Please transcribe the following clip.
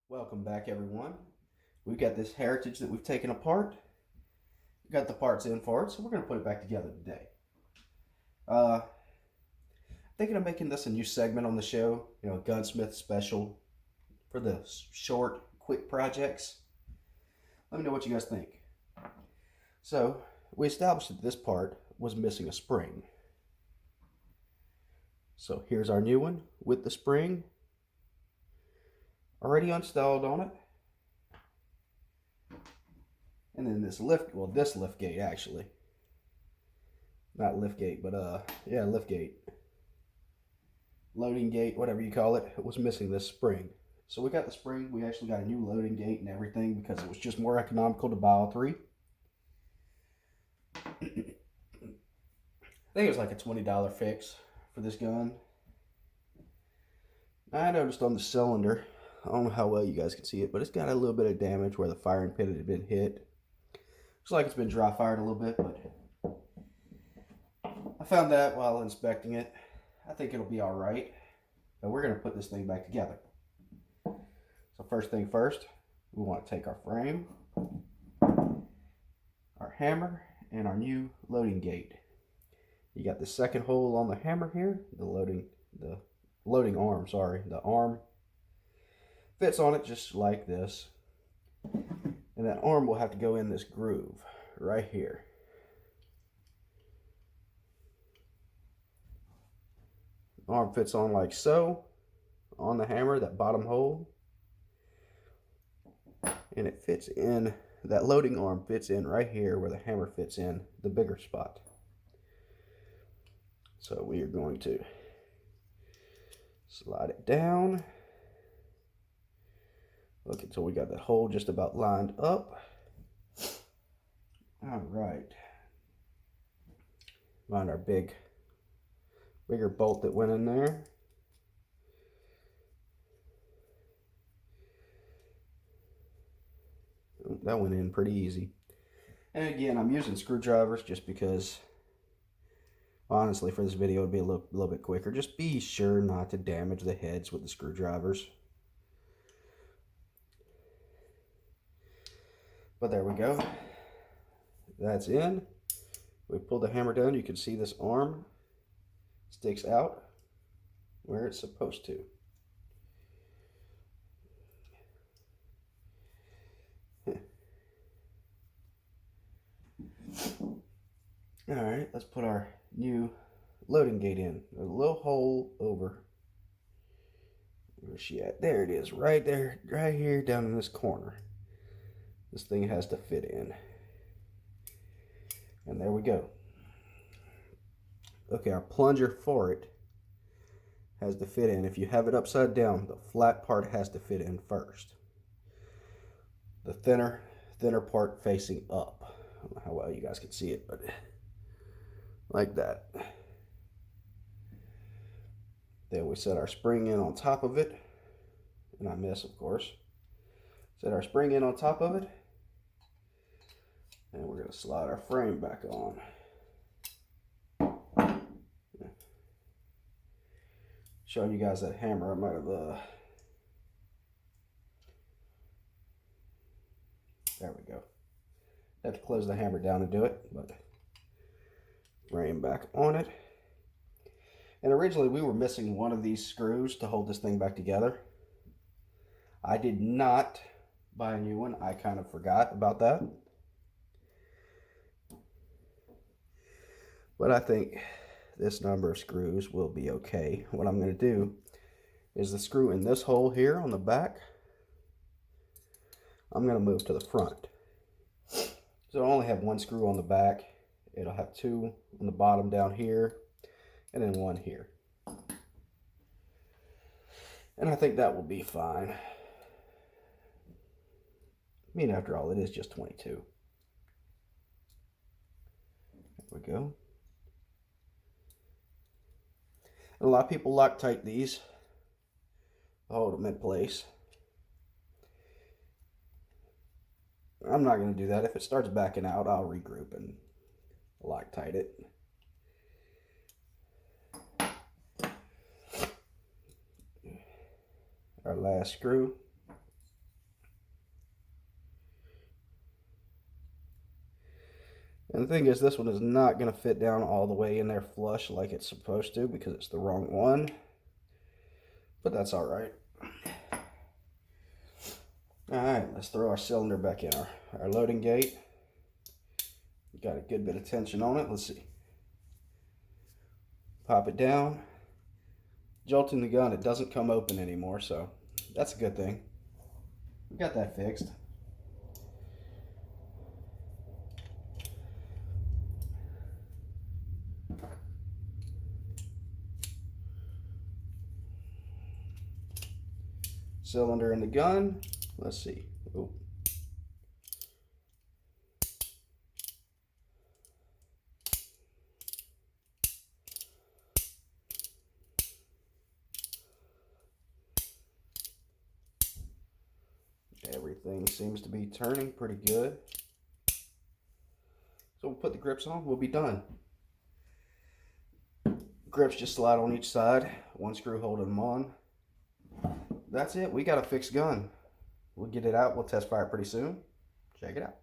Welcome back, everyone. We've got this heritage that we've taken apart. We've got the parts in for it, so we're going to put it back together today. Thinking of making this a new segment on the show, Gunsmith special for the short, quick projects. Let me know what you guys think. So, we established that this part was missing a spring. So here's our new one with the spring already installed on it. And then this lift gate actually. Not lift gate, but lift gate. Loading gate, whatever you call it, was missing this spring. So we got the spring, we actually got a new loading gate and everything because it was just more economical to buy all three. I think it was like a $20 fix for this gun. I noticed on the cylinder, I don't know how well you guys can see it, but it's got a little bit of damage where the firing pin had been hit. Looks like it's been dry fired a little bit, but I found that while inspecting it. I think it'll be all right, but we're going to put this thing back together. So first thing first, we want to take our frame, our hammer, and our new loading gate. You got the second hole on the hammer here, the loading arm, the arm fits on it just like this. And that arm will have to go in this groove right here. Arm fits on like so on the hammer, that bottom hole. And it fits in, that loading arm fits in right here where the hammer fits in the bigger spot. So we are going to slide it down. Look until we got that hole just about lined up. All right. Find our bigger bolt that went in there. That went in pretty easy. And again, I'm using screwdrivers just because, honestly, for this video, it'd be a little bit quicker. Just be sure not to damage the heads with the screwdrivers. But there we go. That's in. We pull the hammer down. You can see this arm sticks out where it's supposed to. All right, let's put our new loading gate in. There's a little hole over. Where's she at? There it is, right there, right here down in this corner. This thing has to fit in. And there we go. Okay, our plunger for it has to fit in. If you have it upside down, the flat part has to fit in first. The thinner part facing up. I don't know how well you guys can see it, but like that. Then we set our spring in on top of it. And I miss, of course. Set our spring in on top of it. And we're going to slide our frame back on. Showing you guys that hammer, I might have, there we go. Have to close the hammer down to do it, but frame back on it. And originally we were missing one of these screws to hold this thing back together. I did not buy a new one. I kind of forgot about that. But I think this number of screws will be okay. What I'm going to do is the screw in this hole here on the back, I'm going to move to the front. So it'll only have one screw on the back. It'll have two on the bottom down here, and then one here. And I think that will be fine. I mean, after all, it is just 22. There we go. And a lot of people Loctite these to hold them in place. I'm not going to do that. If it starts backing out, I'll regroup and Loctite it. Our last screw. And the thing is, this one is not going to fit down all the way in there flush like it's supposed to because it's the wrong one. But that's all right. All right, let's throw our cylinder back in our loading gate. Got a good bit of tension on it. Let's see. Pop it down. Jolting the gun, it doesn't come open anymore, so that's a good thing. We got that fixed. Cylinder in the gun. Let's see. Ooh. Everything seems to be turning pretty good. So we'll put the grips on, we'll be done. Grips just slide on each side, one screw holding them on. That's it, we got a fixed gun. We'll get it out, we'll test fire it pretty soon. Check it out.